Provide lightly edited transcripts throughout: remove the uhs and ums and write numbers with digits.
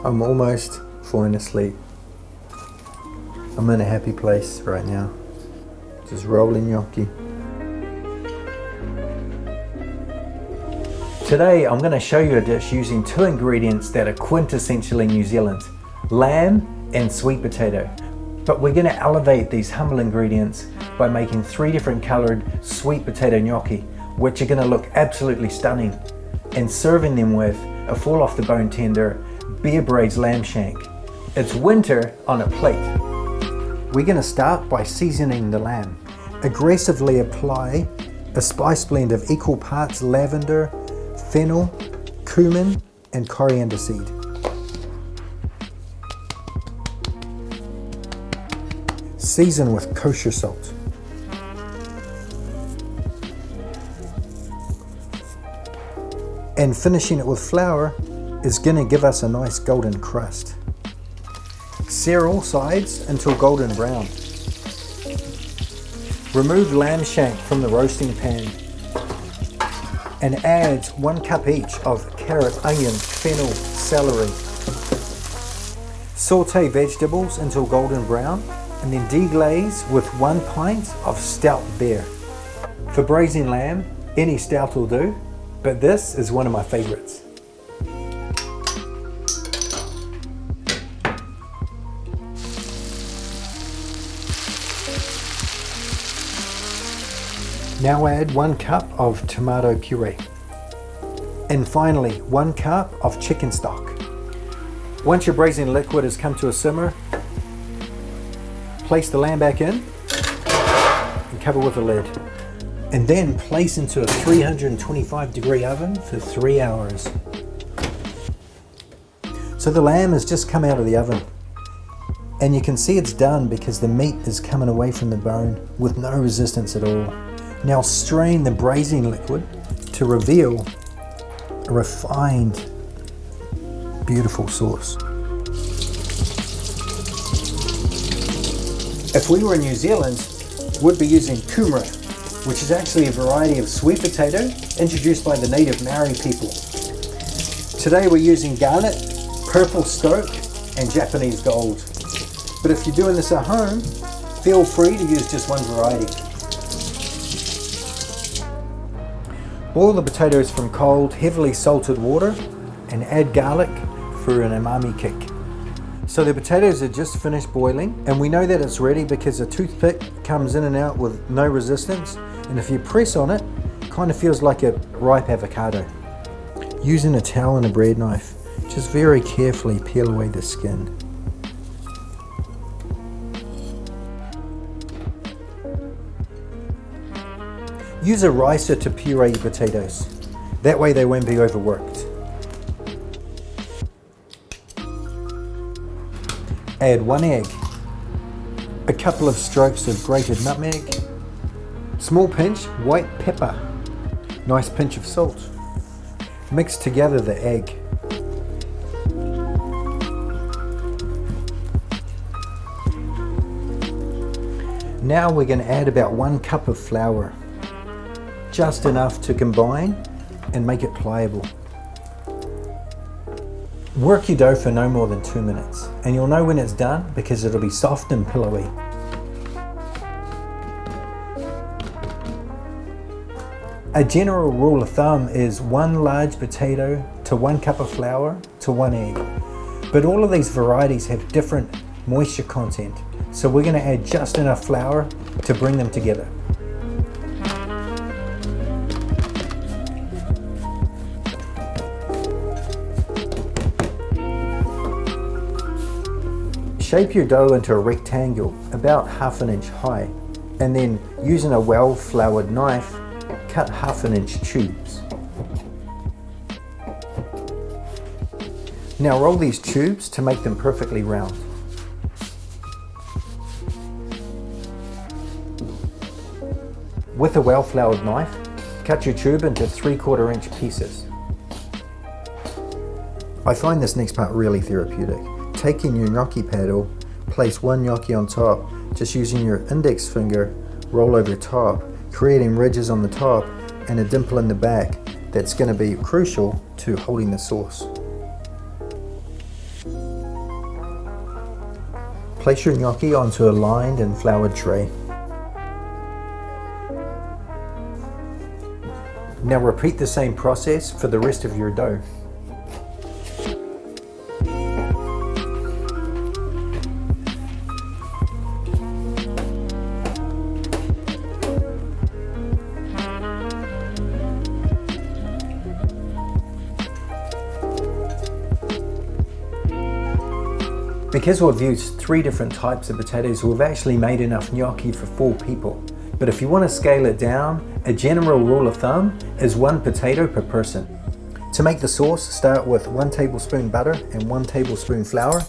I'm almost falling asleep. I'm in a happy place right now. Just rolling gnocchi. Today I'm going to show you a dish using two ingredients that are quintessentially New Zealand, lamb and sweet potato. But we're going to elevate these humble ingredients by making 3 different coloured sweet potato gnocchi, which are going to look absolutely stunning, and serving them with a fall off the bone tender beer braised lamb shank. It's winter on a plate. We're going to start by seasoning the lamb. Aggressively apply a spice blend of equal parts lavender, fennel, cumin and coriander seed. Season with kosher salt. And finishing it with flour is going to give us a nice golden crust. Sear all sides until golden brown. Remove lamb shank from the roasting pan and add 1 cup each of carrot, onion, fennel, celery. Saute vegetables until golden brown and then deglaze with 1 pint of stout beer. For braising lamb, any stout will do, but this is one of my favorites. Now add 1 cup of tomato puree. And finally, 1 cup of chicken stock. Once your braising liquid has come to a simmer, place the lamb back in and cover with a lid. And then place into a 325-degree oven for 3 hours. So the lamb has just come out of the oven. And you can see it's done because the meat is coming away from the bone with no resistance at all. Now strain the braising liquid to reveal a refined, beautiful sauce. If we were in New Zealand, we'd be using kumin, which is actually a variety of sweet potato introduced by the native Maori people. Today we're using garnet, purple stoke, and Japanese gold. But if you're doing this at home, feel free to use just one variety. Boil the potatoes from cold, heavily salted water and add garlic for an umami kick. So the potatoes are just finished boiling, and we know that it's ready because a toothpick comes in and out with no resistance, and if you press on it, it kind of feels like a ripe avocado. Using a towel and a bread knife, just very carefully peel away the skin. Use a ricer to puree your potatoes. That way they won't be overworked. Add 1 egg, a couple of strokes of grated nutmeg, small pinch white pepper, nice pinch of salt. Mix together the egg. Now we're going to add about 1 cup of flour. Just enough to combine and make it pliable. Work your dough for no more than 2 minutes, and you'll know when it's done because it'll be soft and pillowy. A general rule of thumb is 1 large potato to 1 cup of flour to 1 egg. But all of these varieties have different moisture content, so we're going to add just enough flour to bring them together. Shape your dough into a rectangle about 1/2 inch high, and then using a well-floured knife, cut 1/2 inch tubes. Now roll these tubes to make them perfectly round. With a well-floured knife, cut your tube into 3/4 inch pieces. I find this next part really therapeutic. Taking your gnocchi paddle, place 1 gnocchi on top, just using your index finger, roll over top, creating ridges on the top and a dimple in the back that's going to be crucial to holding the sauce. Place your gnocchi onto a lined and floured tray. Now repeat the same process for the rest of your dough. Because we've used 3 different types of potatoes, we've actually made enough gnocchi for 4 people. But if you want to scale it down, a general rule of thumb is 1 potato per person. To make the sauce, start with 1 tablespoon butter and 1 tablespoon flour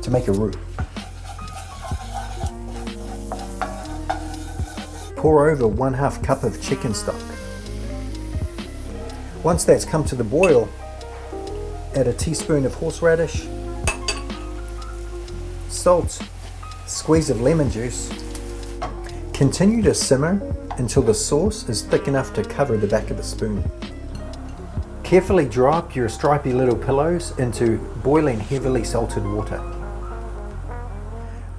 to make a roux. Pour over 1/2 cup of chicken stock. Once that's come to the boil, add a teaspoon of horseradish, salt, squeeze of lemon juice. Continue to simmer until the sauce is thick enough to cover the back of the spoon. Carefully drop your stripy little pillows into boiling heavily salted water.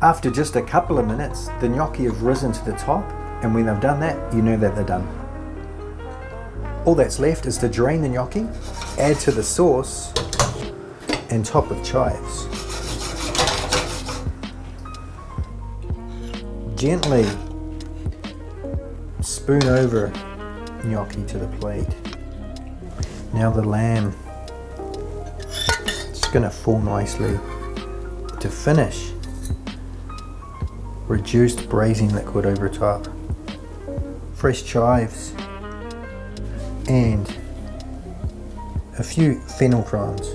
After just a couple of minutes, the gnocchi have risen to the top, and when they've done that, you know that they're done. All that's left is to drain the gnocchi, add to the sauce, and top with chives. Gently spoon over gnocchi to the plate. Now the lamb. It's going to fall nicely. To finish, reduced braising liquid over top, fresh chives, and a few fennel prawns.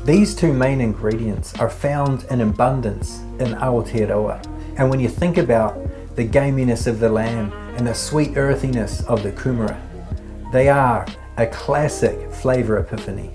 These 2 main ingredients are found in abundance in Aotearoa. And when you think about the gaminess of the lamb and the sweet earthiness of the kumara, they are a classic flavor epiphany.